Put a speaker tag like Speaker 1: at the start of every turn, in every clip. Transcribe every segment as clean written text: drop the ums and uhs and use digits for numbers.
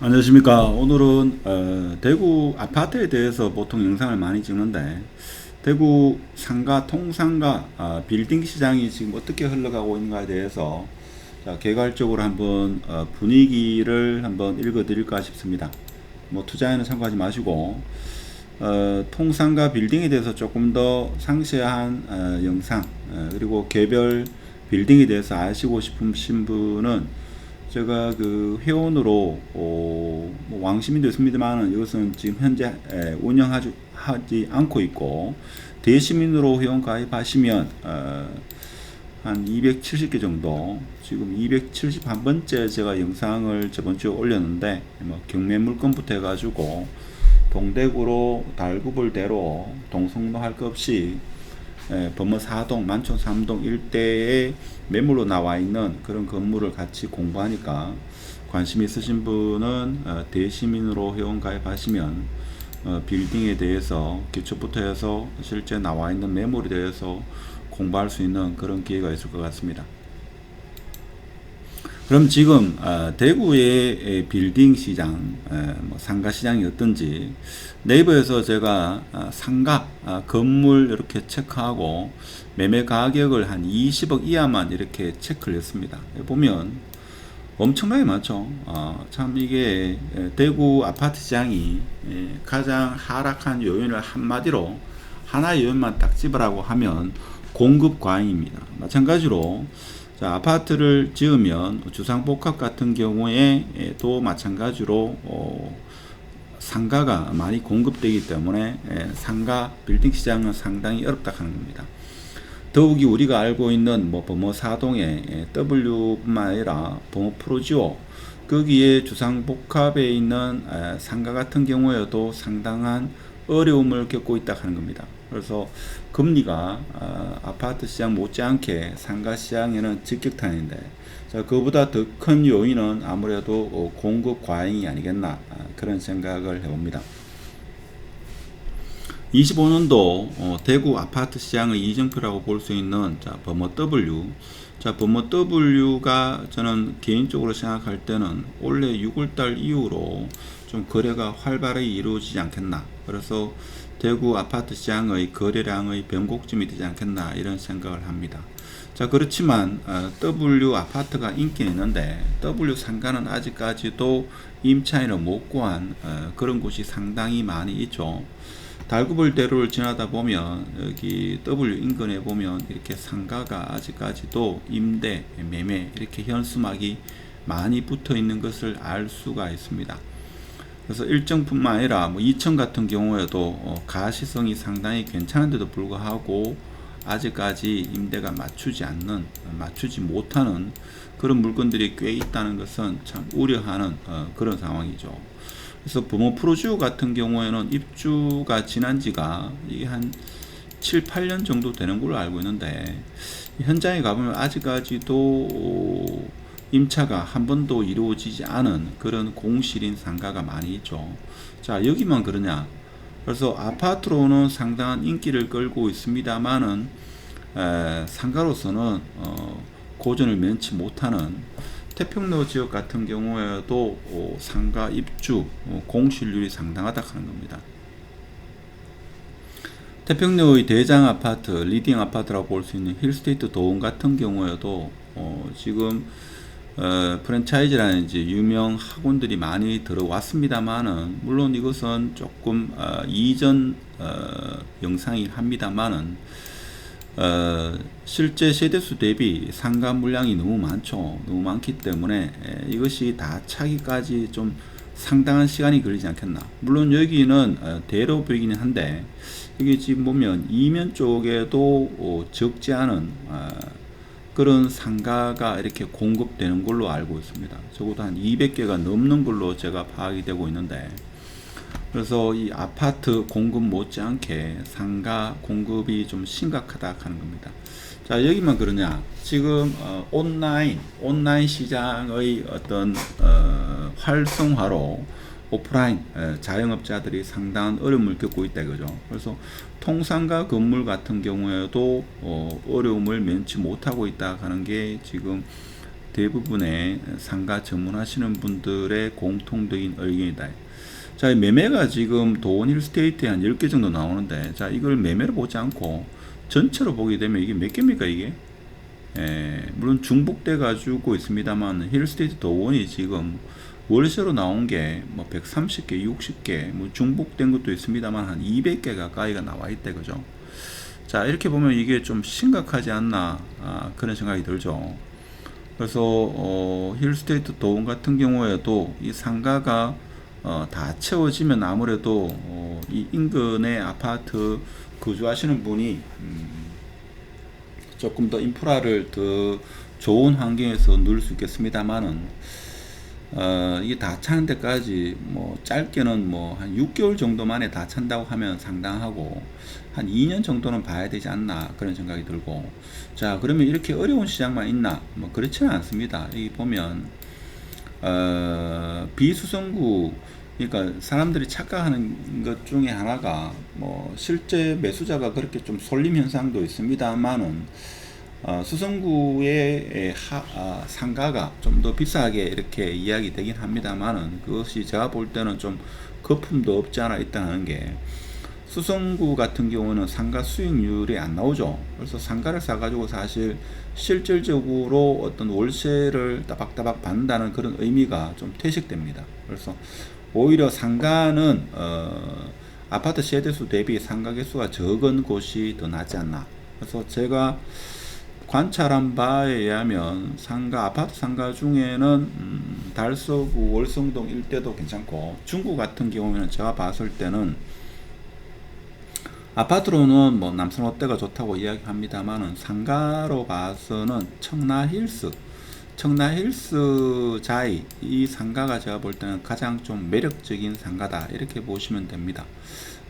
Speaker 1: 안녕하십니까. 오늘은 대구 아파트에 대해서 보통 영상을 많이 찍는데 대구 상가 통상가 빌딩 시장이 지금 어떻게 흘러가고 있는가에 대해서 개괄적으로 한번 분위기를 한번 읽어드릴까 싶습니다. 뭐 투자에는 참고하지 마시고 통상가 빌딩에 대해서 조금 더 상세한 영상 그리고 개별 빌딩에 대해서 아시고 싶으신 분은 제가 그 회원으로 뭐 왕시민 됐습니다만 이것은 지금 현재 운영하지 않고 있고 대시민으로 회원 가입하시면 한 270개 정도 지금 271번째 제가 영상을 저번 주에 올렸는데 뭐 경매 물건부터 해가지고 동대구로 달구벌대로 동성로 할 것 없이 범어 4동, 만촌 3동 일대에 매물로 나와 있는 그런 건물을 같이 공부하니까 관심 있으신 분은 대시민으로 회원 가입하시면 빌딩에 대해서 기초부터 해서 실제 나와 있는 매물에 대해서 공부할 수 있는 그런 기회가 있을 것 같습니다. 그럼 지금 대구의 빌딩 시장, 뭐 상가 시장이 어떤지 네이버에서 제가 상가 건물 이렇게 체크하고 매매 가격을 한 20억 이하만 이렇게 체크를 했습니다. 보면 엄청나게 많죠. 참 이게 대구 아파트 시장이 가장 하락한 요인을 한마디로 하나의 요인만 딱 집으라고 하면 공급 과잉입니다. 마찬가지로 자, 아파트를 지으면 주상복합 같은 경우에 또 마찬가지로 상가가 많이 공급되기 때문에 상가 빌딩 시장은 상당히 어렵다 하는 겁니다. 더욱이 우리가 알고 있는 뭐 범어 사동의 W뿐만 아니라 범어 프로지오 거기에 주상복합에 있는 상가 같은 경우에도 상당한 어려움을 겪고 있다 하는 겁니다. 그래서 금리가 아파트 시장 못지않게 상가 시장에는 직격탄인데 그보다 더 큰 요인은 아무래도 공급 과잉이 아니겠나 그런 생각을 해봅니다. 25년도 대구 아파트 시장의 이정표라고 볼 수 있는 범어 W. 범어 W가 저는 개인적으로 생각할 때는 올해 6월달 이후로 좀 거래가 활발하게 이루어지지 않겠나. 그래서 대구 아파트 시장의 거래량의 변곡점이 되지 않겠나 이런 생각을 합니다. 그렇지만 W 아파트가 인기는 있는데 W 상가는 아직까지도 임차인을 못 구한 그런 곳이 상당히 많이 있죠. 달구벌대로를 지나다 보면 여기 W 인근에 보면 이렇게 상가가 아직까지도 임대, 매매 이렇게 현수막이 많이 붙어 있는 것을 알 수가 있습니다. 그래서 1층뿐만 아니라 뭐 2층 같은 경우에도 가시성이 상당히 괜찮은데도 불구하고 아직까지 임대가 맞추지 못하는 그런 물건들이 꽤 있다는 것은 참 우려하는 그런 상황이죠. 그래서 범어 프로지오 같은 경우에는 입주가 지난 지가 이게 한 7, 8년 정도 되는 걸로 알고 있는데 현장에 가보면 아직까지도 임차가 한 번도 이루어지지 않은 그런 공실인 상가가 많이 있죠. 자, 여기만 그러냐? 그래서 아파트로는 상당한 인기를 끌고 있습니다만은 상가로서는 고전을 면치 못하는 태평로 지역 같은 경우에도 상가 입주 공실률이 상당하다 하는 겁니다. 태평로의 대장 아파트, 리딩 아파트라고 볼 수 있는 힐스테이트 도움 같은 경우에도 지금 프랜차이즈라든지 유명 학원들이 많이 들어왔습니다만은 물론 이것은 조금 이전 영상이긴 합니다만은 실제 세대수 대비 상가 물량이 너무 많죠. 너무 많기 때문에 이것이 다 차기까지 좀 상당한 시간이 걸리지 않겠나. 물론 여기는 대로보이기는 한데 이게 지금 보면 이면 쪽에도 적지 않은 그런 상가가 이렇게 공급되는 걸로 알고 있습니다. 적어도 한 200개가 넘는 걸로 제가 파악이 되고 있는데 그래서 이 아파트 공급 못지않게 상가 공급이 좀 심각하다 하는 겁니다. 자, 여기만 그러냐? 지금 온라인 시장의 어떤 활성화로 오프라인 자영업자들이 상당한 어려움을 겪고 있다 이거죠. 그래서 통상가 건물 같은 경우에도 어려움을 면치 못하고 있다 하는 게 지금 대부분의 상가 전문하시는 분들의 공통적인 의견이다. 자, 매매가 지금 도원 힐스테이트에 한 10개 정도 나오는데, 자, 이걸 매매로 보지 않고 전체로 보게 되면 이게 몇 개입니까, 이게? 물론 중복돼 가지고 있습니다만, 힐스테이트 도원이 지금 월세로 나온 게 뭐 130개, 60개, 뭐 중복된 것도 있습니다만, 한 200개 가까이가 나와 있대, 그죠? 자, 이렇게 보면 이게 좀 심각하지 않나, 그런 생각이 들죠. 그래서, 힐스테이트 도원 같은 경우에도 이 상가가 다 채워지면 아무래도 이 인근의 아파트 거주하시는 분이 조금 더 인프라를 더 좋은 환경에서 누릴 수 있겠습니다만은 이게 다 차는 데까지 뭐 짧게는 뭐 한 6개월 정도 만에 다 찬다고 하면 상당하고 한 2년 정도는 봐야 되지 않나 그런 생각이 들고, 자, 그러면 이렇게 어려운 시장만 있나? 뭐 그렇지는 않습니다. 여기 보면 비수성구, 그러니까 사람들이 착각하는 것 중에 하나가 뭐 실제 매수자가 그렇게 좀 쏠림 현상도 있습니다만은 수성구의 상가가 좀 더 비싸게 이렇게 이야기 되긴 합니다만은, 그것이 제가 볼 때는 좀 거품도 없지 않아 있다는 게, 수성구 같은 경우는 상가 수익률이 안 나오죠. 그래서 상가를 사가지고 사실 실질적으로 어떤 월세를 따박따박 받는다는 그런 의미가 좀 퇴색됩니다. 그래서 오히려 상가는 아파트 세대수 대비 상가 개수가 적은 곳이 더 낫지 않나. 그래서 제가 관찰한 바에 의하면 아파트 상가 중에는 달서구 월성동 일대도 괜찮고, 중구 같은 경우에는 제가 봤을 때는 아파트로는 뭐 남산롯데가 좋다고 이야기합니다만은 상가로 봐서는 청라힐스 자이, 이 상가가 제가 볼 때는 가장 좀 매력적인 상가다 이렇게 보시면 됩니다.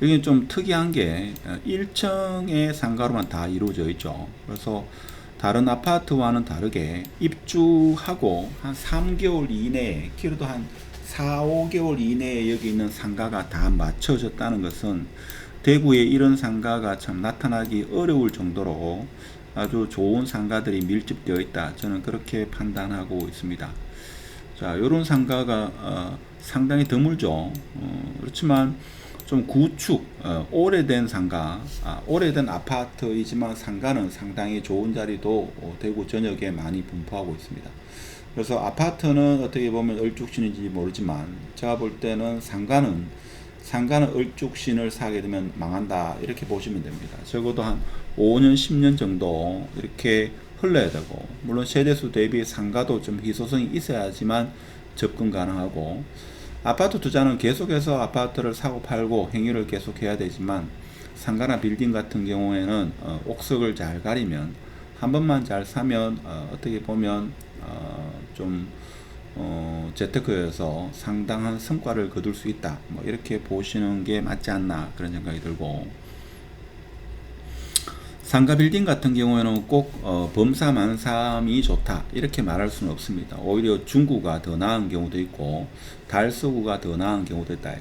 Speaker 1: 여기 좀 특이한 게 1층의 상가로만 다 이루어져 있죠. 그래서 다른 아파트와는 다르게 입주하고 한 3개월 이내에, 길어도 한 4, 5개월 이내에 여기 있는 상가가 다 맞춰졌다는 것은 대구에 이런 상가가 참 나타나기 어려울 정도로 아주 좋은 상가들이 밀집되어 있다, 저는 그렇게 판단하고 있습니다. 자, 요런 상가가 상당히 드물죠. 그렇지만 좀 구축, 오래된 상가, 오래된 아파트이지만 상가는 상당히 좋은 자리도 대구 전역에 많이 분포하고 있습니다. 그래서 아파트는 어떻게 보면 얼죽신인지 모르지만 제가 볼 때는 상가는 얼죽신을 사게 되면 망한다 이렇게 보시면 됩니다. 적어도 한 5년 10년 정도 이렇게 흘러야 되고, 물론 세대수 대비 상가도 좀 희소성이 있어야지만 접근 가능하고, 아파트 투자는 계속해서 아파트를 사고 팔고 행위를 계속해야 되지만 상가나 빌딩 같은 경우에는 옥석을 잘 가리면, 한 번만 잘 사면 어떻게 보면 좀 재테크에서 상당한 성과를 거둘 수 있다, 뭐 이렇게 보시는 게 맞지 않나 그런 생각이 들고, 상가 빌딩 같은 경우에는 꼭 범사 만삼이 좋다 이렇게 말할 수는 없습니다. 오히려 중구가 더 나은 경우도 있고 달서구가 더 나은 경우도 있다.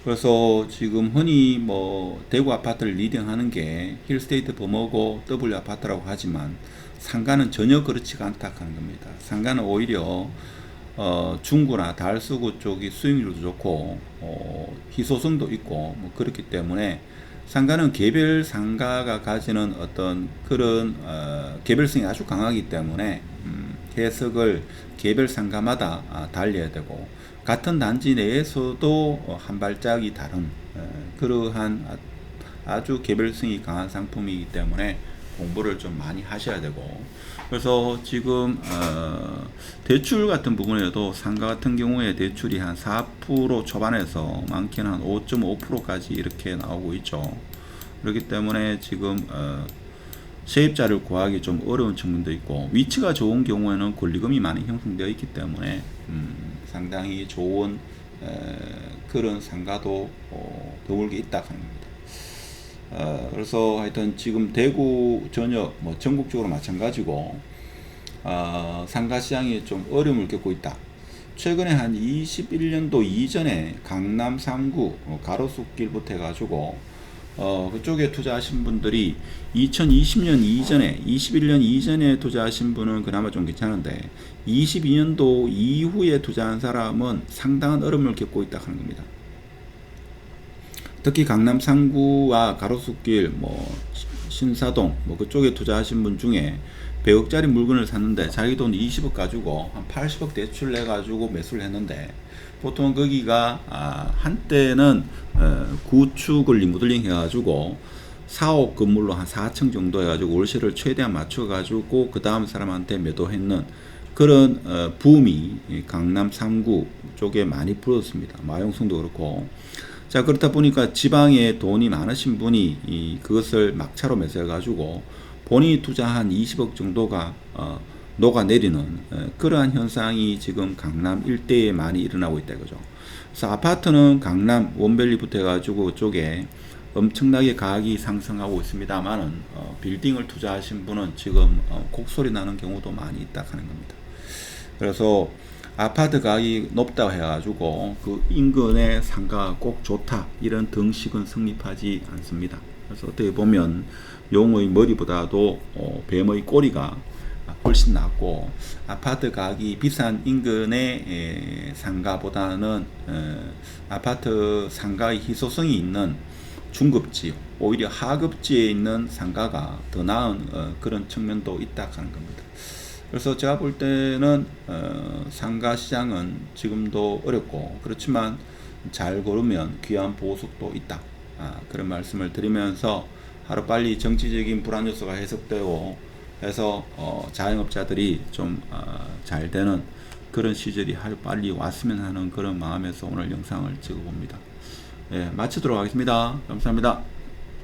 Speaker 1: 그래서 지금 흔히 뭐 대구 아파트를 리딩하는 게 힐스테이트 범어고 W 아파트라고 하지만 상가는 전혀 그렇지가 않다 하는 겁니다. 상가는 오히려 중구나 달서구 쪽이 수익률도 좋고 희소성도 있고 뭐 그렇기 때문에, 상가는 개별 상가가 가지는 어떤 그런 개별성이 아주 강하기 때문에 해석을 개별 상가마다 달려야 되고, 같은 단지 내에서도 한 발짝이 다른 그러한 아주 개별성이 강한 상품이기 때문에 공부를 좀 많이 하셔야 되고, 그래서 지금 대출 같은 부분에도 상가 같은 경우에 대출이 한 4% 초반에서 많게는 한 5.5%까지 이렇게 나오고 있죠. 그렇기 때문에 지금 세입자를 구하기 좀 어려운 측면도 있고, 위치가 좋은 경우에는 권리금이 많이 형성되어 있기 때문에 상당히 좋은 그런 상가도 드물게 있다 하는 겁니다. 그래서 하여튼 지금 대구 전역 뭐 전국적으로 마찬가지고 상가 시장이 좀 어려움을 겪고 있다. 최근에 한 21년도 이전에 강남 3구 가로수길부터 해가지고 그쪽에 투자하신 분들이 2020년 이전에 21년 이전에 투자하신 분은 그나마 좀 괜찮은데 22년도 이후에 투자한 사람은 상당한 어려움을 겪고 있다 하는 겁니다. 특히 강남 상구와 가로수길, 신사동, 그쪽에 투자하신 분 중에 100억짜리 물건을 샀는데 자기 돈 20억 가지고 한 80억 대출 내 가지고 매수를 했는데 보통 거기가 한때는 구축을 리모델링 해가지고 4억 건물로 한 4층 정도 해가지고 월세를 최대한 맞춰가지고 그 다음 사람한테 매도했는 그런 붐이 강남 3구 쪽에 많이 불었습니다. 마용성도 그렇고. 자, 그렇다 보니까 지방에 돈이 많으신 분이 그것을 막차로 매수해가지고 본인이 투자한 20억 정도가 녹아내리는 그러한 현상이 지금 강남 일대에 많이 일어나고 있다 이거죠. 그래서 아파트는 강남 원밸리부터 해가지고 그쪽에 엄청나게 가격이 상승하고 있습니다만은 빌딩을 투자하신 분은 지금 곡소리 나는 경우도 많이 있다 하는 겁니다. 그래서 아파트 가격이 높다고 해가지고 그 인근의 상가가 꼭 좋다 이런 등식은 성립하지 않습니다. 그래서 어떻게 보면 용의 머리보다도 뱀의 꼬리가 훨씬 낫고 아파트 가격이 비싼 인근의 상가보다는 아파트 상가의 희소성이 있는 중급지 오히려 하급지에 있는 상가가 더 나은 그런 측면도 있다 하는 겁니다. 그래서 제가 볼 때는 상가 시장은 지금도 어렵고 그렇지만 잘 고르면 귀한 보석도 있다 그런 말씀을 드리면서 하루빨리 정치적인 불안 요소가 해석되고 해서 자영업자들이 좀 잘 되는 그런 시절이 하루빨리 왔으면 하는 그런 마음에서 오늘 영상을 찍어봅니다. 예, 마치도록 하겠습니다. 감사합니다.